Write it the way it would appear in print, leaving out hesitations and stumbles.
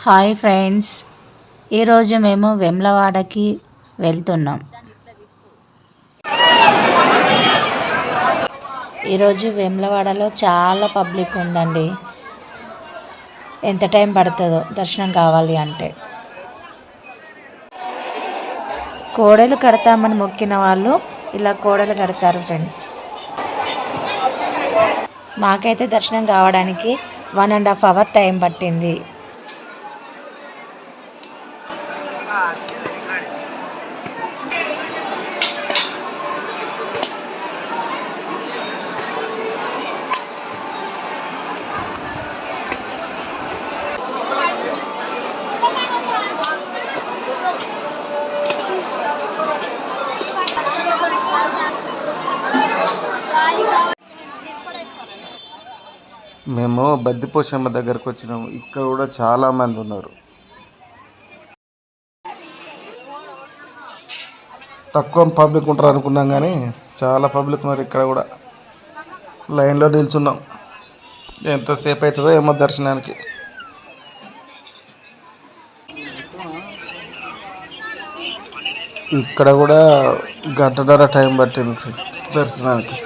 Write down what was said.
Hi friends, ఈరోజు మేము వేములవాడకి వెళ్తున్నాం. ఈరోజు వేములవాడలో చాలా పబ్లిక్ ఉందండి. ఎంత టైం పడుతుందో దర్శనం కావాలి అంటే. కోడలు కడతామని మొక్కిన వాళ్ళు ఇలా కోడలు కడతారు ఫ్రెండ్స్. మాకైతే దర్శనం కావడానికి 1.5 hours టైం పట్టింది. మేము బద్దిపోషమ్మ దగ్గరకు వచ్చినాము. ఇక్కడ కూడా చాలా మంది ఉన్నారు. తక్కువ పబ్లిక్ ఉంటారు అనుకున్నాం కానీ చాలా పబ్లిక్ ఉన్నారు. ఇక్కడ కూడా లైన్లో నిల్చున్నాం. ఎంతసేపు అవుతుందో ఏమో దర్శనానికి. ఇక్కడ కూడా 1.5 గంట టైం పట్టింది దర్శనానికి.